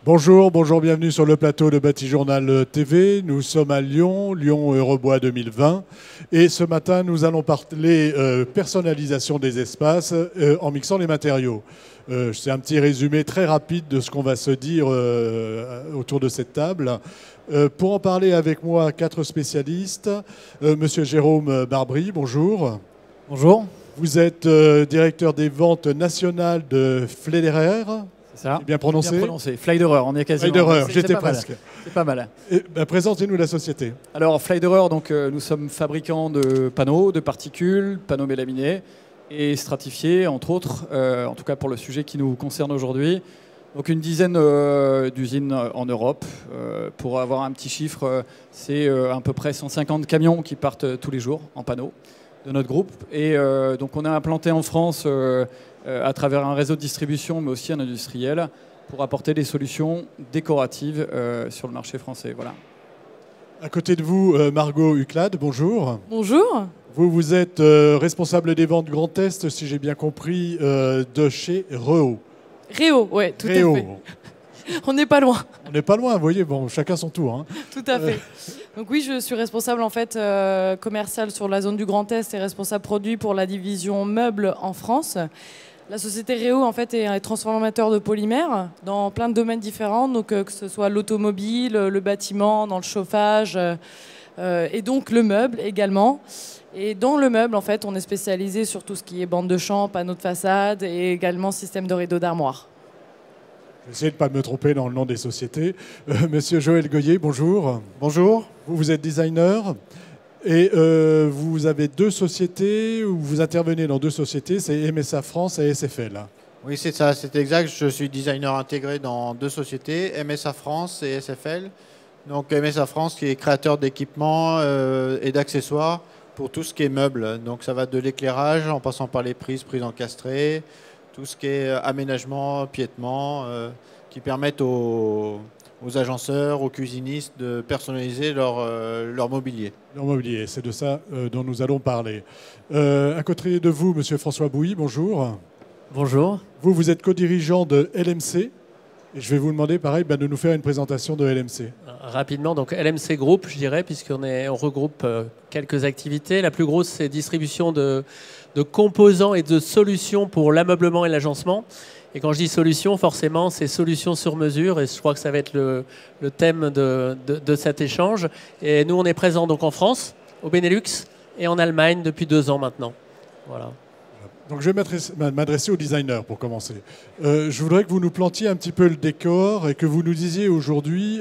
Bonjour, bonjour, bienvenue sur le plateau de Batijournal TV. Nous sommes à Lyon, Lyon Eurebois 2020. Et ce matin, nous allons parler personnalisation des espaces en mixant les matériaux. C'est un petit résumé très rapide de ce qu'on va se dire autour de cette table. Pour en parler avec moi, 4 spécialistes. Monsieur Jérôme Barbry, bonjour. Bonjour. Vous êtes directeur des ventes nationales de Flederer. C'est ça. C'est bien prononcé. Bien prononcé. Flyderer, on est quasiment. Flyderer, j'étais pas mal. presque. C'est pas mal. Présentez-nous la société. Alors Flyderer, donc nous sommes fabricants de panneaux, de particules, panneaux mélaminés et stratifiés, entre autres, en tout cas pour le sujet qui nous concerne aujourd'hui. Donc une dizaine d'usines en Europe. Pour avoir un petit chiffre, c'est à peu près 150 camions qui partent tous les jours en panneaux de notre groupe. Et donc on a implanté en France à travers un réseau de distribution, mais aussi un industriel, pour apporter des solutions décoratives sur le marché français. Voilà. À côté de vous, Margot Huclade, bonjour. Bonjour. Vous êtes responsable des ventes Grand Est, si j'ai bien compris, de chez Reo. Réo, ouais, tout Reo. à fait. On n'est pas loin. On n'est pas loin, vous voyez, bon, chacun son tour. Hein. Tout à fait. Donc oui, je suis responsable en fait commercial sur la zone du Grand Est et responsable produit pour la division meubles en France. La société Réo en fait est un transformateur de polymères dans plein de domaines différents, donc que ce soit l'automobile, le bâtiment, dans le chauffage et donc le meuble également. Et dans le meuble, en fait, on est spécialisé sur tout ce qui est bande de champs, panneaux de façade et également système de rideaux d'armoire. Je vais essayer de ne pas me tromper dans le nom des sociétés. Monsieur Joël Goyer, bonjour. Bonjour. Vous êtes designer et vous avez 2 sociétés, ou vous intervenez dans 2 sociétés, c'est MSA France et SFL. Oui, c'est ça, c'est exact. Je suis designer intégré dans 2 sociétés, MSA France et SFL. Donc MSA France qui est créateur d'équipements et d'accessoires pour tout ce qui est meubles. Donc ça va de l'éclairage en passant par les prises encastrées, tout ce qui est aménagement, piétement, qui permettent aux agenceurs, aux cuisinistes de personnaliser leur mobilier. Leur mobilier, c'est de ça dont nous allons parler. À côté de vous, monsieur François Bouilly, bonjour. Bonjour. Vous êtes co-dirigeant de LMC. Et je vais vous demander, pareil, de nous faire une présentation de LMC. Rapidement, donc LMC Group, je dirais, puisqu'on regroupe quelques activités. La plus grosse, c'est distribution de composants et de solutions pour l'ameublement et l'agencement. Et quand je dis solutions, forcément, c'est solutions sur mesure. Et je crois que ça va être le thème de cet échange. Et nous, on est présents donc en France, au Benelux et en Allemagne depuis 2 ans maintenant. Voilà. Donc je vais m'adresser aux designers pour commencer. Je voudrais que vous nous plantiez un petit peu le décor et que vous nous disiez aujourd'hui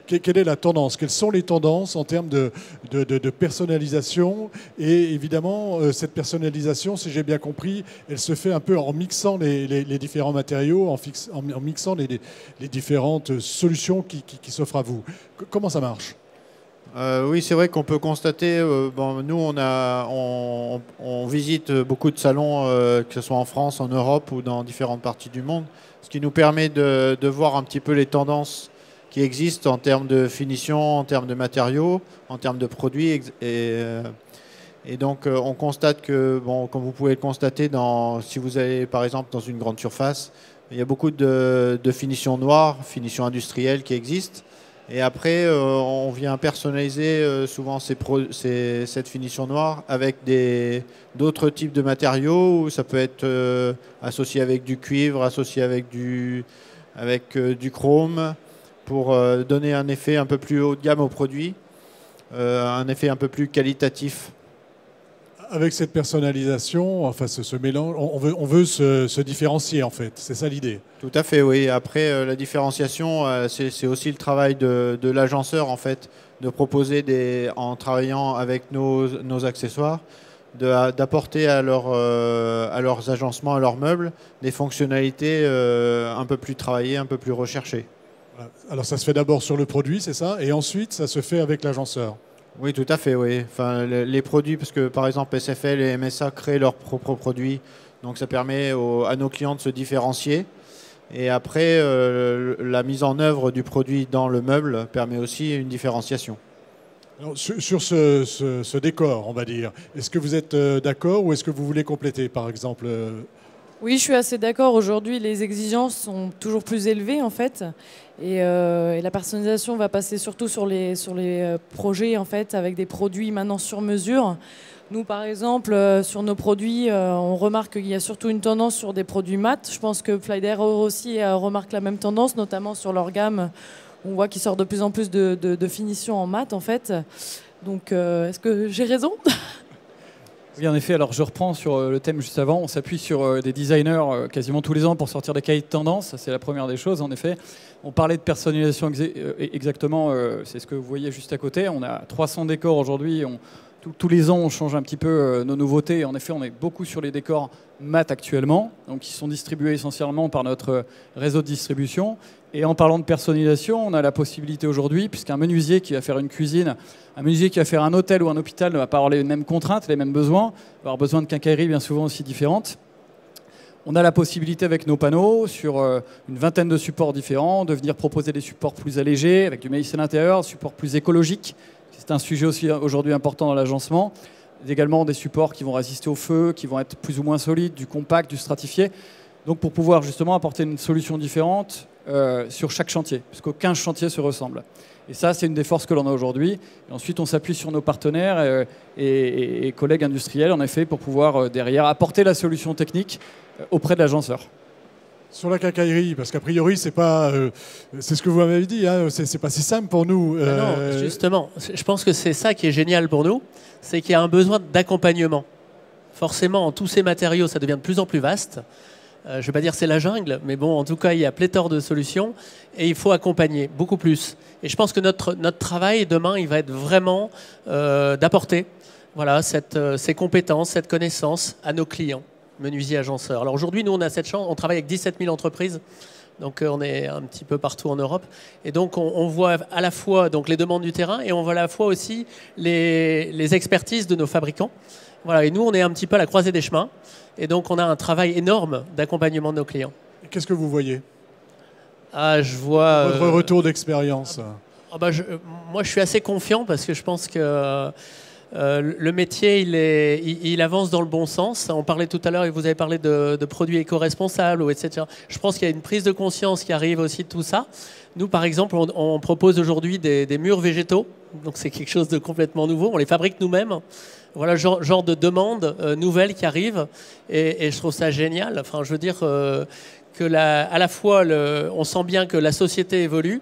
quelle est la tendance, quelles sont les tendances en termes de personnalisation. Et évidemment, cette personnalisation, si j'ai bien compris, elle se fait un peu en mixant les différents matériaux, en mixant les différentes solutions qui s'offrent à vous. Comment ça marche ? Oui, c'est vrai qu'on peut constater, nous on visite beaucoup de salons, que ce soit en France, en Europe ou dans différentes parties du monde, ce qui nous permet de voir un petit peu les tendances qui existent en termes de finition, en termes de matériaux, en termes de produits. Et donc on constate que, comme vous pouvez le constater, si vous allez par exemple dans une grande surface, il y a beaucoup de finitions noires, finitions industrielles qui existent. Et après, on vient personnaliser souvent cette finition noire avec d'autres types de matériaux. Ça peut être associé avec du cuivre, associé avec du chrome, pour donner un effet un peu plus haut de gamme au produit, un effet un peu plus qualitatif. Avec cette personnalisation, enfin ce mélange, on veut se différencier en fait, c'est ça l'idée. Tout à fait, oui. Après, la différenciation, c'est aussi le travail de l'agenceur en fait, de proposer en travaillant avec nos accessoires, d'apporter à leurs agencements, à leurs meubles, des fonctionnalités un peu plus travaillées, un peu plus recherchées. Alors ça se fait d'abord sur le produit, c'est ça, et ensuite ça se fait avec l'agenceur. Oui, tout à fait, oui. Enfin, les produits, parce que par exemple SFL et MSA créent leurs propres produits, donc ça permet à nos clients de se différencier. Et après, la mise en œuvre du produit dans le meuble permet aussi une différenciation. Alors, sur ce décor, on va dire, est-ce que vous êtes d'accord ou est-ce que vous voulez compléter, par exemple Oui, je suis assez d'accord. Aujourd'hui, les exigences sont toujours plus élevées en fait, et la personnalisation va passer surtout sur les projets en fait, avec des produits maintenant sur mesure. Nous, par exemple, sur nos produits, on remarque qu'il y a surtout une tendance sur des produits mat. Je pense que Flyder aussi remarque la même tendance, notamment sur leur gamme. On voit qu'ils sortent de plus en plus de finitions en mat en fait. Donc, est-ce que j'ai raison ? Oui, en effet. Alors, je reprends sur le thème juste avant. On s'appuie sur des designers quasiment tous les ans pour sortir des cahiers de tendance. Ça, c'est la première des choses, en effet. On parlait de personnalisation exactement. C'est ce que vous voyez juste à côté. On a 300 décors aujourd'hui. Tous les ans, on change un petit peu nos nouveautés. En effet, on est beaucoup sur les décors mat actuellement, donc qui sont distribués essentiellement par notre réseau de distribution. Et en parlant de personnalisation, on a la possibilité aujourd'hui, puisqu'un menuisier qui va faire une cuisine, un menuisier qui va faire un hôtel ou un hôpital ne va pas avoir les mêmes contraintes, les mêmes besoins, va avoir besoin de quincailleries bien souvent aussi différentes. On a la possibilité avec nos panneaux, sur une vingtaine de supports différents, de venir proposer des supports plus allégés, avec du maïs à l'intérieur, des supports plus écologiques. C'est un sujet aussi aujourd'hui important dans l'agencement. Également des supports qui vont résister au feu, qui vont être plus ou moins solides, du compact, du stratifié. Donc pour pouvoir justement apporter une solution différente sur chaque chantier, puisqu'aucun chantier se ressemble. Et ça, c'est une des forces que l'on a aujourd'hui. Et ensuite, on s'appuie sur nos partenaires et collègues industriels, en effet, pour pouvoir derrière apporter la solution technique auprès de l'agenceur. Sur la quincaillerie, parce qu'a priori, c'est pas, c'est ce que vous m'avez dit, hein, c'est pas si simple pour nous. Non, justement, je pense que c'est ça qui est génial pour nous, c'est qu'il y a un besoin d'accompagnement. Forcément, tous ces matériaux, ça devient de plus en plus vaste. Je ne vais pas dire c'est la jungle, mais bon, en tout cas, il y a pléthore de solutions et il faut accompagner beaucoup plus. Et je pense que notre travail demain, il va être vraiment d'apporter voilà, ces compétences, cette connaissance à nos clients, menuisiers, agenceurs. Alors aujourd'hui, nous, on a cette chance, on travaille avec 17 000 entreprises. Donc on est un petit peu partout en Europe. Et donc on voit à la fois donc, les demandes du terrain et on voit à la fois aussi les expertises de nos fabricants. Voilà, et nous, on est un petit peu à la croisée des chemins. Et donc on a un travail énorme d'accompagnement de nos clients. Qu'est-ce que vous voyez? Je vois... Votre retour d'expérience. Moi, je suis assez confiant parce que je pense que le métier, il avance dans le bon sens. On parlait tout à l'heure, et vous avez parlé de produits éco-responsables, etc. Je pense qu'il y a une prise de conscience qui arrive aussi de tout ça. Nous, par exemple, on propose aujourd'hui des murs végétaux. Donc, c'est quelque chose de complètement nouveau. On les fabrique nous-mêmes. Voilà, genre de demande nouvelle qui arrive. Et je trouve ça génial. Enfin, je veux dire à la fois, on sent bien que la société évolue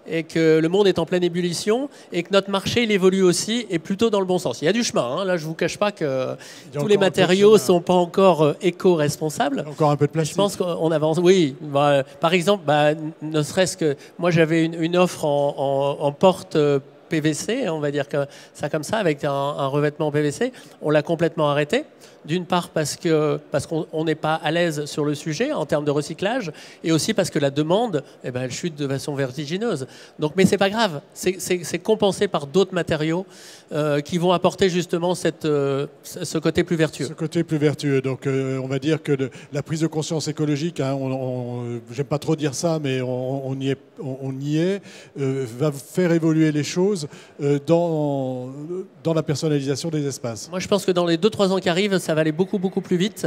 et que le monde est en pleine ébullition et que notre marché, il évolue aussi et plutôt dans le bon sens. Il y a du chemin. Hein. Là, je ne vous cache pas que tous les matériaux ne sont pas encore éco-responsables. Encore un peu de plastique. Je pense qu'on avance. Oui. Par exemple, ne serait-ce que... Moi, j'avais une offre en porte PVC, on va dire que ça comme ça, avec un revêtement PVC. On l'a complètement arrêté. D'une part parce qu'on n'est pas à l'aise sur le sujet en termes de recyclage, et aussi parce que la demande, elle chute de façon vertigineuse. Donc, mais c'est pas grave, c'est compensé par d'autres matériaux qui vont apporter justement ce côté plus vertueux. Ce côté plus vertueux. Donc, on va dire que la prise de conscience écologique, hein, j'aime pas trop dire ça, mais on y est, va faire évoluer les choses dans la personnalisation des espaces. Moi, je pense que dans les 2-3 ans qui arrivent, ça va aller beaucoup, beaucoup plus vite.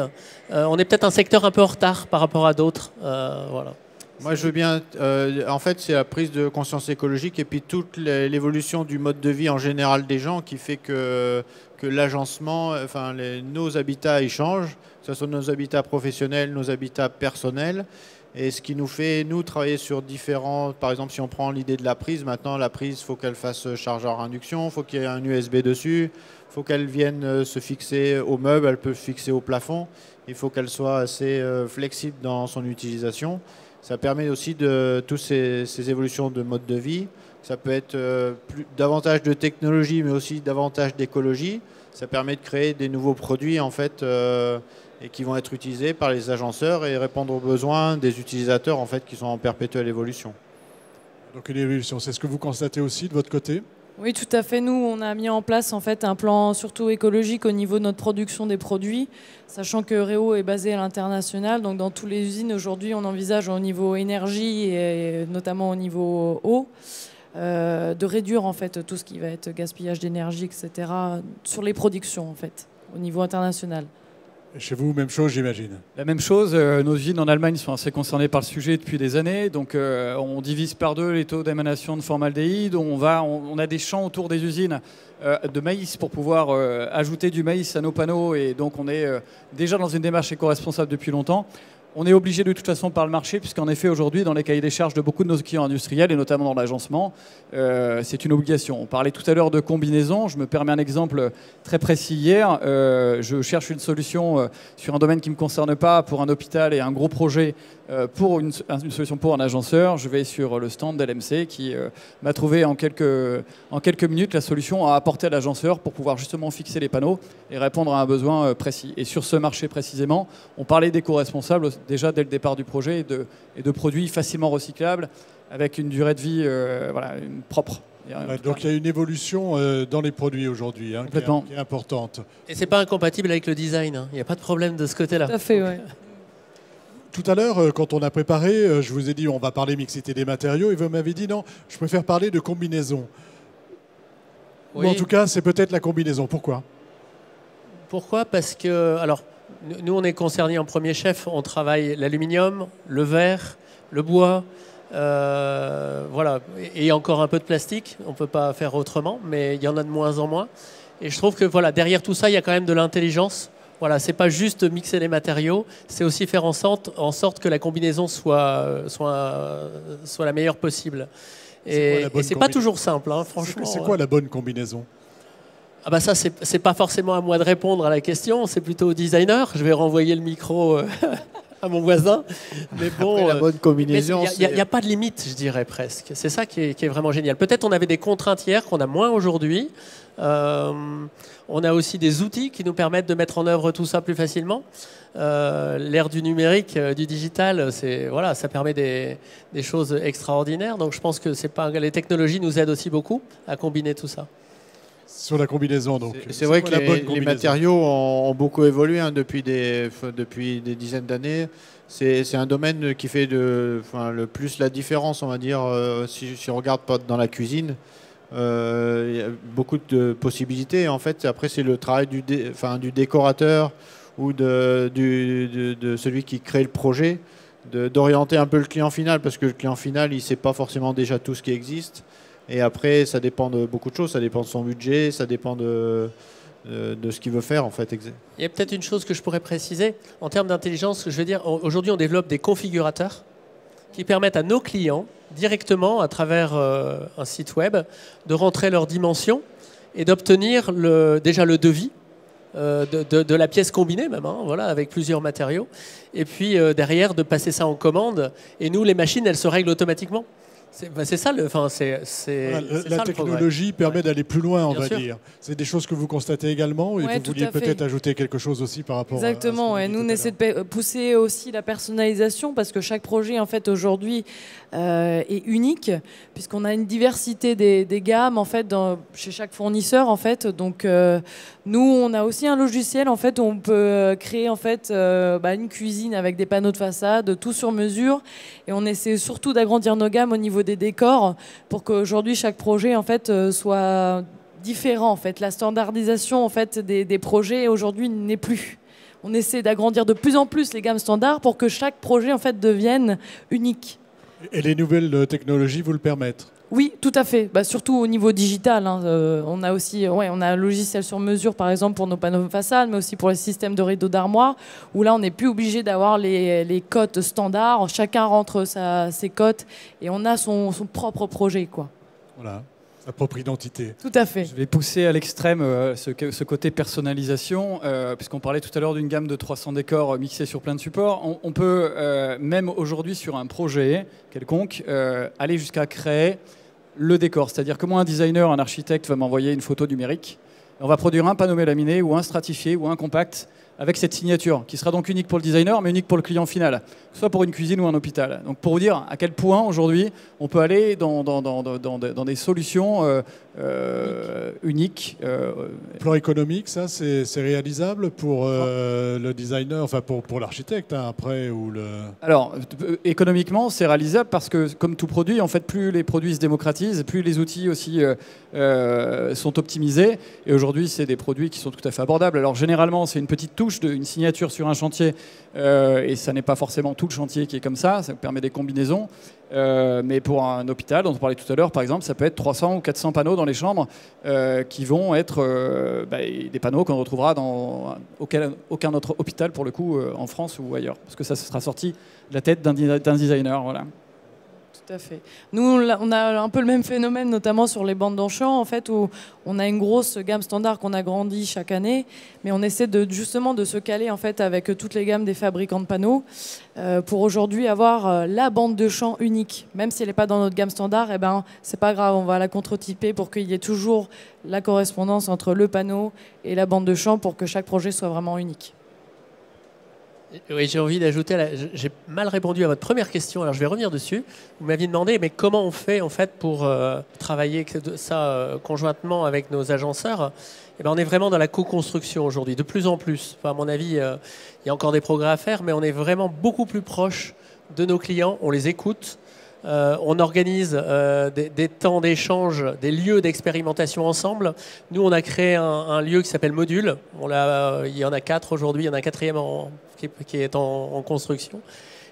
On est peut-être un secteur un peu en retard par rapport à d'autres. Voilà. Moi, je veux bien... en fait, c'est la prise de conscience écologique et puis toute l'évolution du mode de vie en général des gens qui fait que l'agencement, enfin, nos habitats, ils changent, que ce soit nos habitats professionnels, nos habitats personnels. Et ce qui nous fait, nous, travailler sur différents... Par exemple, si on prend l'idée de la prise, maintenant, la prise, il faut qu'elle fasse chargeur induction, il faut qu'il y ait un USB dessus, il faut qu'elle vienne se fixer au meuble, elle peut se fixer au plafond. Il faut qu'elle soit assez flexible dans son utilisation. Ça permet aussi de toutes ces évolutions de mode de vie. Ça peut être davantage de technologie, mais aussi davantage d'écologie. Ça permet de créer des nouveaux produits, en fait, et qui vont être utilisés par les agenceurs et répondre aux besoins des utilisateurs, en fait, qui sont en perpétuelle évolution. Donc une évolution, c'est ce que vous constatez aussi de votre côté ? Oui, tout à fait. Nous, on a mis en place en fait un plan surtout écologique au niveau de notre production des produits, sachant que Réo est basé à l'international. Donc, dans toutes les usines aujourd'hui, on envisage au niveau énergie et notamment au niveau eau de réduire en fait tout ce qui va être gaspillage d'énergie, etc. sur les productions en fait au niveau international. Chez vous, même chose, j'imagine. La même chose, nos usines en Allemagne sont assez concernées par le sujet depuis des années. Donc on divise par deux les taux d'émanation de formaldéhyde. On a des champs autour des usines de maïs pour pouvoir ajouter du maïs à nos panneaux. Et donc on est déjà dans une démarche éco-responsable depuis longtemps. On est obligé de toute façon par le marché, puisqu'en effet aujourd'hui, dans les cahiers des charges de beaucoup de nos clients industriels, et notamment dans l'agencement, c'est une obligation. On parlait tout à l'heure de combinaison. Je me permets un exemple très précis hier. Je cherche une solution sur un domaine qui ne me concerne pas pour un hôpital et un gros projet pour une solution pour un agenceur. Je vais sur le stand d'LMC qui m'a trouvé en quelques minutes la solution à apporter à l'agenceur pour pouvoir justement fixer les panneaux et répondre à un besoin précis. Et sur ce marché précisément, on parlait d'éco-responsable déjà dès le départ du projet et de produits facilement recyclables avec une durée de vie propre. Donc il y a une évolution dans les produits aujourd'hui qui est importante. Et c'est pas incompatible avec le design, hein. Il n'y a pas de problème de ce côté-là. Tout à fait, oui. Tout à l'heure, quand on a préparé, je vous ai dit on va parler mixité des matériaux et vous m'avez dit non, je préfère parler de combinaison. Oui. Ou en tout cas, c'est peut-être la combinaison. Pourquoi? Pourquoi? Parce que, alors, nous on est concernés en premier chef, on travaille l'aluminium, le verre, le bois, voilà, et encore un peu de plastique, on ne peut pas faire autrement, mais il y en a de moins en moins. Et je trouve que voilà, derrière tout ça, il y a quand même de l'intelligence. Voilà, c'est pas juste mixer les matériaux, c'est aussi faire en sorte que la combinaison soit la meilleure possible. Et c'est pas toujours simple, hein, franchement. C'est quoi la bonne combinaison? Ah bah ça, c'est pas forcément à moi de répondre à la question, c'est plutôt au designer. Je vais renvoyer le micro à mon voisin. Mais bon, après, la bonne combinaison, il n'y a pas de limite, je dirais presque. C'est ça qui est vraiment génial. Peut-être on avait des contraintes hier qu'on a moins aujourd'hui. On a aussi des outils qui nous permettent de mettre en œuvre tout ça plus facilement. L'ère du numérique, du digital, voilà, ça permet des choses extraordinaires. Donc je pense que les technologies nous aident aussi beaucoup à combiner tout ça. Sur la combinaison, donc. C'est vrai que les matériaux ont beaucoup évolué depuis des dizaines d'années. C'est un domaine qui fait le plus la différence, on va dire, si on regarde pas dans la cuisine. Il y a beaucoup de possibilités. En fait, après, c'est le travail du décorateur ou de celui qui crée le projet, d'orienter un peu le client final, parce que le client final, il ne sait pas forcément déjà tout ce qui existe. Et après, ça dépend de beaucoup de choses. Ça dépend de son budget, ça dépend de ce qu'il veut faire, en fait. Il y a peut-être une chose que je pourrais préciser. En termes d'intelligence, je veux dire, aujourd'hui, on développe des configurateurs qui permettent à nos clients, directement, à travers un site web, de rentrer leurs dimensions et d'obtenir déjà le devis de la pièce combinée même, hein, voilà, avec plusieurs matériaux. Et puis, derrière, de passer ça en commande. Et nous, les machines, elles se règlent automatiquement. C'est ça la technologie permet d'aller plus loin, on va dire. C'est des choses que vous constatez également et vous vouliez peut-être ajouter quelque chose aussi par rapport Exactement, à ce nous on essaie de pousser aussi la personnalisation parce que chaque projet en fait aujourd'hui est unique puisqu'on a une diversité des gammes en fait chez chaque fournisseur en fait. Donc nous on a aussi un logiciel en fait où on peut créer en fait une cuisine avec des panneaux de façade, tout sur mesure, et on essaie surtout d'agrandir nos gammes au niveau des décors pour qu'aujourd'hui chaque projet en fait soit différent. En fait, la standardisation en fait des projets aujourd'hui n'est plus. On essaie d'agrandir de plus en plus les gammes standards pour que chaque projet en fait devienne unique. Et les nouvelles technologies vous le permettent? Oui, tout à fait. Surtout au niveau digital. On a aussi, on a un logiciel sur mesure, par exemple, pour nos panneaux de façade, mais aussi pour les systèmes de rideaux d'armoire, où là, on n'est plus obligé d'avoir les cotes standards. Chacun rentre ses cotes et on a son propre projet, quoi. Voilà, sa propre identité. Tout à fait. Je vais pousser à l'extrême ce côté personnalisation, puisqu'on parlait tout à l'heure d'une gamme de 300 décors mixés sur plein de supports. On peut, même aujourd'hui, sur un projet quelconque, aller jusqu'à créer le décor. C'est-à-dire que moi, un designer, un architecte va m'envoyer une photo numérique. On va produire un panneau mélaminé ou un stratifié ou un compact avec cette signature qui sera donc unique pour le designer mais unique pour le client final, soit pour une cuisine ou un hôpital. Donc pour vous dire à quel point aujourd'hui on peut aller dans des solutions uniques. Plan économique, ça c'est réalisable pour le designer, enfin pour l'architecte après ou le... Alors économiquement c'est réalisable parce que comme tout produit, en fait plus les produits se démocratisent, plus les outils aussi sont optimisés, et aujourd'hui c'est des produits qui sont tout à fait abordables. Alors généralement c'est une petite touche touche, une signature sur un chantier, et ça n'est pas forcément tout le chantier qui est comme ça permet des combinaisons. Mais pour un hôpital dont on parlait tout à l'heure, par exemple, ça peut être 300 ou 400 panneaux dans les chambres qui vont être des panneaux qu'on retrouvera dans aucun autre hôpital, pour le coup, en France ou ailleurs. Parce que ça sera sorti de la tête d'un designer. Voilà. Tout à fait. Nous, on a un peu le même phénomène, notamment sur les bandes d'enchant, en fait, où on a une grosse gamme standard qu'on agrandit chaque année, mais on essaie justement de se caler en fait avec toutes les gammes des fabricants de panneaux pour aujourd'hui avoir la bande de champ unique. Même si elle n'est pas dans notre gamme standard, eh ben, c'est pas grave, on va la contre-typer pour qu'il y ait toujours la correspondance entre le panneau et la bande de champ pour que chaque projet soit vraiment unique. Oui, j'ai envie d'ajouter, j'ai mal répondu à votre première question, alors je vais revenir dessus. Vous m'aviez demandé, mais comment on fait en fait pour travailler ça conjointement avec nos agenceurs? Eh ben, on est vraiment dans la co-construction aujourd'hui, de plus en plus. Enfin, à mon avis, il y a encore des progrès à faire, mais on est vraiment beaucoup plus proche de nos clients, on les écoute. On organise des temps d'échange, des lieux d'expérimentation ensemble. Nous, on a créé un lieu qui s'appelle Module. Il y en a 4 aujourd'hui, il y en a un 4e qui est en construction.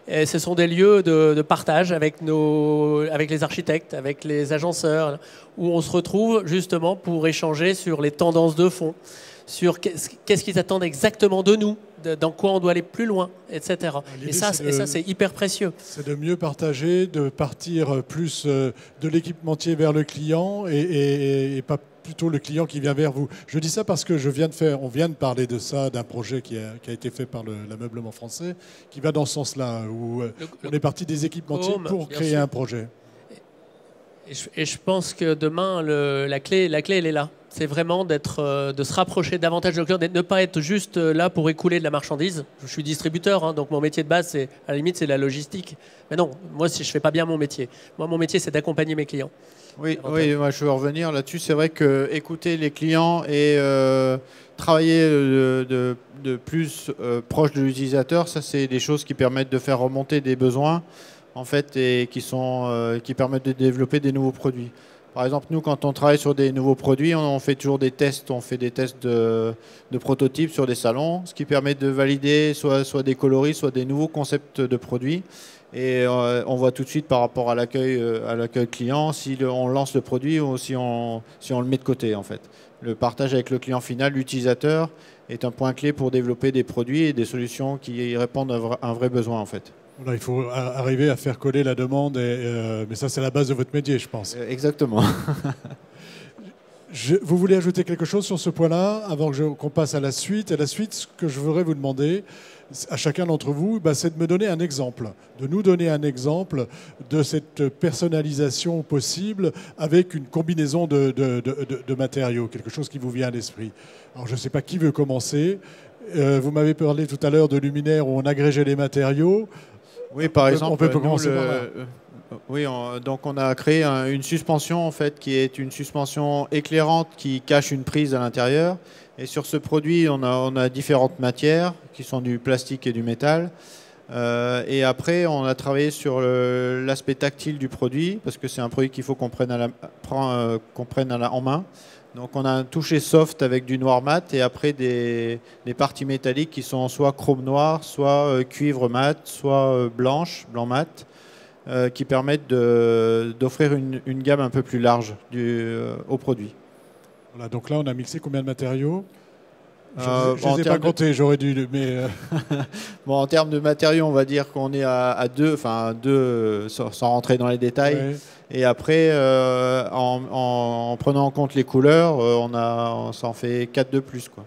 Et ce sont des lieux de partage avec les architectes, avec les agenceurs, où on se retrouve justement pour échanger sur les tendances de fond, sur qu'est-ce qu'ils attendent exactement de nous, dans quoi on doit aller plus loin, etc. Et ça, c'est hyper précieux. C'est de mieux partager, de partir plus de l'équipementier vers le client et pas plutôt le client qui vient vers vous. Je dis ça parce que on vient de parler de ça, d'un projet qui a été fait par l'ameublement français, qui va dans ce sens-là, où on est parti des équipementiers pour créer un projet. Et je pense que demain, la clé, elle est là. C'est vraiment de se rapprocher davantage de clients, de ne pas être juste là pour écouler de la marchandise. Je suis distributeur, hein, donc mon métier de base, à la limite, c'est la logistique. Mais non, moi, je ne fais pas bien mon métier. Moi, mon métier, c'est d'accompagner mes clients. Oui, moi, je veux revenir là-dessus. C'est vrai que écouter les clients et travailler de plus proche de l'utilisateur, ça, c'est des choses qui permettent de faire remonter des besoins, en fait, et qui permettent de développer des nouveaux produits. Par exemple, nous, quand on travaille sur des nouveaux produits, on fait toujours des tests. On fait des tests de prototypes sur des salons, ce qui permet de valider soit des coloris, soit des nouveaux concepts de produits. Et on voit tout de suite par rapport à l'accueil client si on lance le produit ou si on le met de côté, en fait. Le partage avec le client final, l'utilisateur, est un point clé pour développer des produits et des solutions qui répondent à un vrai besoin, en fait. Voilà, il faut arriver à faire coller la demande, mais ça, c'est la base de votre métier, je pense. Exactement. Vous voulez ajouter quelque chose sur ce point-là avant qu'on passe à la suite? À la suite, ce que je voudrais vous demander, à chacun d'entre vous, c'est de me donner un exemple, de nous donner un exemple de cette personnalisation possible avec une combinaison de matériaux, quelque chose qui vous vient à l'esprit. Alors, je ne sais pas qui veut commencer. Vous m'avez parlé tout à l'heure de luminaires où on agrégeait les matériaux. Oui, par exemple, on peut commencer par là. Oui, donc on a créé une suspension en fait qui est une suspension éclairante qui cache une prise à l'intérieur. Et sur ce produit, on a différentes matières qui sont du plastique et du métal. Et après, on a travaillé sur l'aspect tactile du produit parce que c'est un produit qu'il faut qu'on prenne en main. Donc on a un toucher soft avec du noir mat et après des parties métalliques qui sont soit chrome noir, soit cuivre mat, soit blanc mat, qui permettent d'offrir une gamme un peu plus large au produit. Voilà, donc là on a mixé combien de matériaux? Je ne les ai pas comptés, j'aurais dû, mais... Bon, en termes de matériaux, on va dire qu'on est à deux, sans rentrer dans les détails. Ouais. Et après, en prenant en compte les couleurs, on s'en fait 4 de plus, quoi.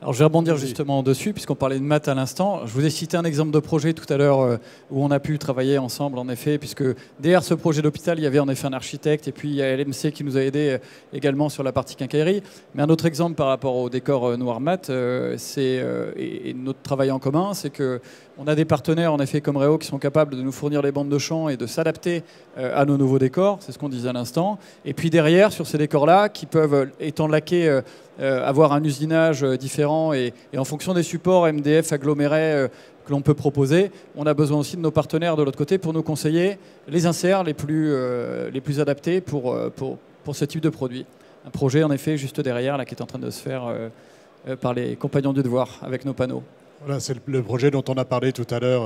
Alors je vais rebondir justement dessus, puisqu'on parlait de maths à l'instant. Je vous ai cité un exemple de projet tout à l'heure où on a pu travailler ensemble, en effet, puisque derrière ce projet d'hôpital, il y avait en effet un architecte, et puis il y a LMC qui nous a aidés également sur la partie quincaillerie. Mais un autre exemple par rapport au décor noir mat, et notre travail en commun, c'est qu'on a des partenaires, en effet, comme Réo, qui sont capables de nous fournir les bandes de champ et de s'adapter à nos nouveaux décors, c'est ce qu'on disait à l'instant. Et puis derrière, sur ces décors-là, qui peuvent, étant laqués, avoir un usinage différent et en fonction des supports MDF agglomérés que l'on peut proposer, on a besoin aussi de nos partenaires de l'autre côté pour nous conseiller les inserts les plus adaptés pour ce type de produit. Un projet en effet juste derrière là, qui est en train de se faire par les compagnons du devoir avec nos panneaux. Voilà, c'est le projet dont on a parlé tout à l'heure.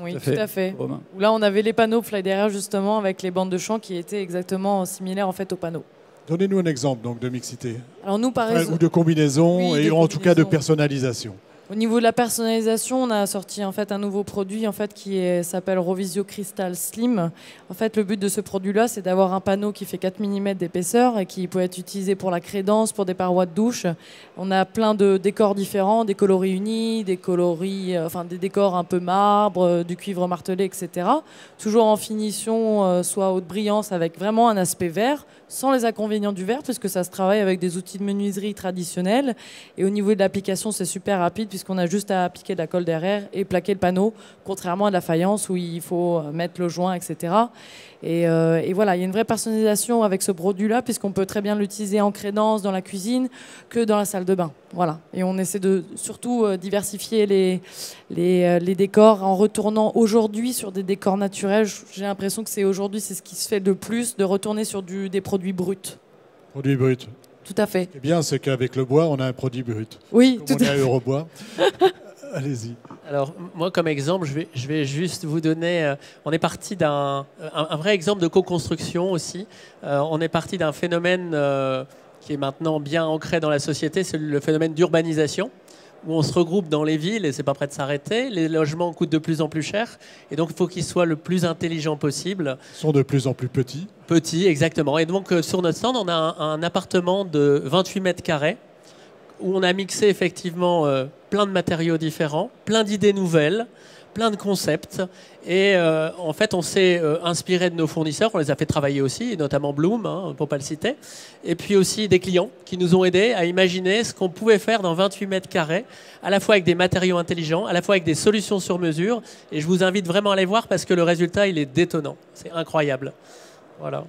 Oui, tout à fait. Où là, on avait les panneaux Fly derrière justement avec les bandes de chant qui étaient exactement similaires en fait aux panneaux. Donnez-nous un exemple donc, de mixité. Alors nous, par exemple, ou de combinaison, oui, et en tout cas de personnalisation. Au niveau de la personnalisation, on a sorti en fait un nouveau produit en fait qui s'appelle Rovisio Crystal Slim. En fait, le but de ce produit-là, c'est d'avoir un panneau qui fait 4 mm d'épaisseur et qui peut être utilisé pour la crédence, pour des parois de douche. On a plein de décors différents, des coloris unis, des décors un peu marbre, du cuivre martelé, etc. Toujours en finition, soit haute brillance, avec vraiment un aspect vert, sans les inconvénients du verre, puisque ça se travaille avec des outils de menuiserie traditionnels. Et au niveau de l'application, c'est super rapide, puisqu'on a juste à appliquer de la colle derrière et plaquer le panneau, contrairement à de la faïence où il faut mettre le joint, etc. Et voilà, il y a une vraie personnalisation avec ce produit-là, puisqu'on peut très bien l'utiliser en crédence dans la cuisine que dans la salle de bain. Voilà. Et on essaie de surtout diversifier les décors en retournant aujourd'hui sur des décors naturels. J'ai l'impression que aujourd'hui, c'est ce qui se fait le plus, de retourner sur des produits bruts. Produits bruts. Tout à fait. Ce qui est bien, c'est qu'avec le bois, on a un produit brut. Oui, tout à fait. On est à Eurobois. Allez-y. Alors, moi, comme exemple, je vais juste vous donner... on est parti d'un un vrai exemple de co-construction aussi. On est parti d'un phénomène qui est maintenant bien ancré dans la société, c'est le phénomène d'urbanisation, où on se regroupe dans les villes et c'est pas prêt de s'arrêter. Les logements coûtent de plus en plus cher et donc il faut qu'ils soient le plus intelligents possible. Ils sont de plus en plus petits. Petits, exactement. Et donc sur notre stand, on a un appartement de 28 mètres carrés où on a mixé effectivement plein de matériaux différents, plein d'idées nouvelles, plein de concepts. Et en fait, on s'est inspiré de nos fournisseurs, on les a fait travailler aussi, et notamment Bloom, hein, pour ne pas le citer, et puis aussi des clients qui nous ont aidés à imaginer ce qu'on pouvait faire dans 28 mètres carrés, à la fois avec des matériaux intelligents, à la fois avec des solutions sur mesure. Et je vous invite vraiment à les voir parce que le résultat, il est détonnant. C'est incroyable. Voilà.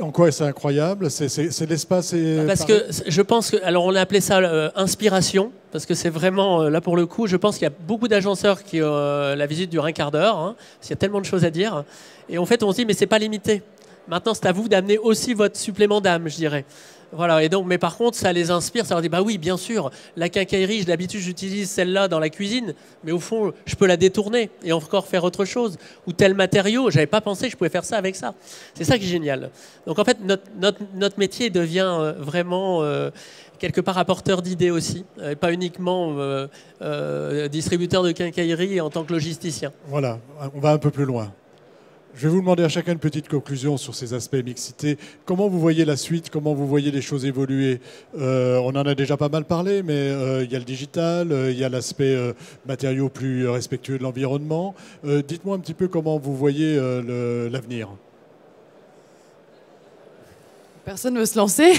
En quoi c'est incroyable? C'est l'espace parce que je pense que, alors on a appelé ça inspiration, parce que c'est vraiment, là pour le coup, je pense qu'il y a beaucoup d'agenceurs qui ont la visite dure un quart d'heure, hein, parce qu'il y a tellement de choses à dire. Et en fait, on se dit, mais c'est pas limité. Maintenant, c'est à vous d'amener aussi votre supplément d'âme, je dirais. Voilà, et donc, mais par contre, ça les inspire, ça leur dit, bah oui, bien sûr, la quincaillerie, d'habitude, j'utilise celle-là dans la cuisine, mais au fond, je peux la détourner et encore faire autre chose. Ou tel matériau, j'avais pas pensé que je pouvais faire ça avec ça. C'est ça qui est génial. Donc, en fait, notre métier devient vraiment, quelque part, apporteur d'idées aussi, et pas uniquement distributeur de quincaillerie en tant que logisticien. Voilà, on va un peu plus loin. Je vais vous demander à chacun une petite conclusion sur ces aspects mixité. Comment vous voyez la suite? Comment vous voyez les choses évoluer? On en a déjà pas mal parlé, mais il y a le digital, il y a l'aspect matériaux plus respectueux de l'environnement. Dites-moi un petit peu comment vous voyez l'avenir. Personne ne veut se lancer.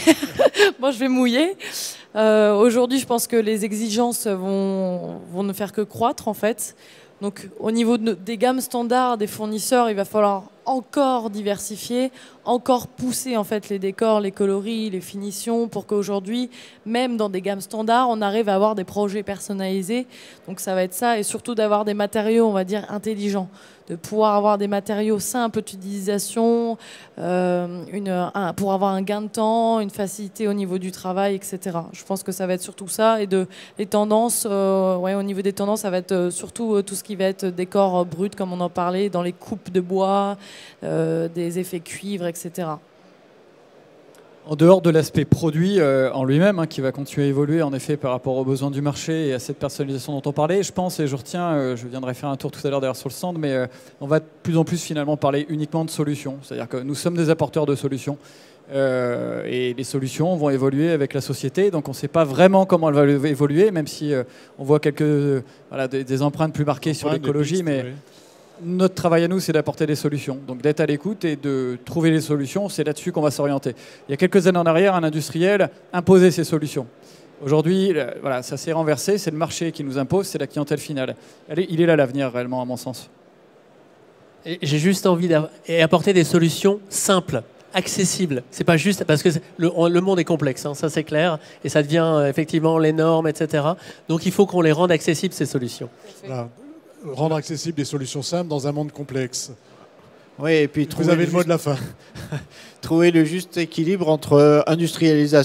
Moi, je vais mouiller. Aujourd'hui, je pense que les exigences vont ne faire que croître, en fait. Donc, au niveau des gammes standards des fournisseurs, il va falloir encore diversifier, encore pousser en fait les décors, les coloris, les finitions pour qu'aujourd'hui, même dans des gammes standards, on arrive à avoir des projets personnalisés. Donc, ça va être ça et surtout d'avoir des matériaux, on va dire, intelligents, de pouvoir avoir des matériaux simples d'utilisation, pour avoir un gain de temps, une facilité au niveau du travail, etc. Je pense que ça va être surtout ça. Et les tendances, au niveau des tendances, ça va être surtout tout ce qui va être décor brut, comme on en parlait, dans les coupes de bois, des effets cuivre, etc. En dehors de l'aspect produit en lui-même, hein, qui va continuer à évoluer en effet par rapport aux besoins du marché et à cette personnalisation dont on parlait, je pense et je retiens, je viendrai faire un tour tout à l'heure derrière sur le stand, mais on va de plus en plus finalement parler uniquement de solutions. C'est-à-dire que nous sommes des apporteurs de solutions et les solutions vont évoluer avec la société. Donc on ne sait pas vraiment comment elle va évoluer, même si on voit des empreintes plus marquées sur l'écologie, mais... Oui. Notre travail à nous, c'est d'apporter des solutions. Donc d'être à l'écoute et de trouver les solutions, c'est là-dessus qu'on va s'orienter. Il y a quelques années en arrière, un industriel imposait ses solutions. Aujourd'hui, ça s'est renversé, c'est le marché qui nous impose, c'est la clientèle finale. Il est là l'avenir réellement, à mon sens. J'ai juste envie d'apporter des solutions simples, accessibles. C'est pas juste parce que le monde est complexe, hein, ça c'est clair, et ça devient effectivement les normes, etc. Donc il faut qu'on les rende accessibles, ces solutions. Voilà. Rendre accessible des solutions simples dans un monde complexe. Oui, et puis vous avez le mot de la fin. Trouver le juste équilibre entre industrialiser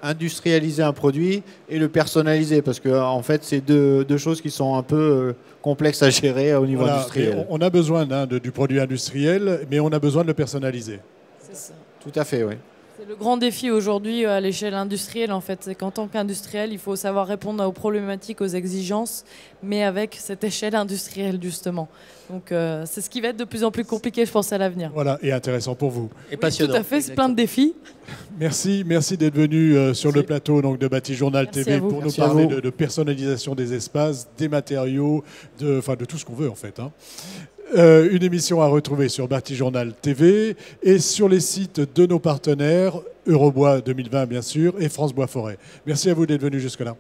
industrialiser un produit et le personnaliser, parce que en fait, c'est deux choses qui sont un peu complexes à gérer au niveau industriel. On a besoin du produit industriel, mais on a besoin de le personnaliser. C'est ça. Tout à fait, oui. C'est le grand défi aujourd'hui à l'échelle industrielle, en fait. C'est qu'en tant qu'industriel, il faut savoir répondre aux problématiques, aux exigences, mais avec cette échelle industrielle, justement. Donc, c'est ce qui va être de plus en plus compliqué, je pense, à l'avenir. Voilà, et intéressant pour vous. Et passionnant. Tout à fait, c'est plein de défis. Merci d'être venu sur le plateau donc, de Bâti-Journal TV pour nous parler de personnalisation des espaces, des matériaux, de tout ce qu'on veut, en fait. Une émission à retrouver sur Bâti-Journal TV et sur les sites de nos partenaires, Eurobois 2020 bien sûr et France Bois Forêt. Merci à vous d'être venus jusque-là.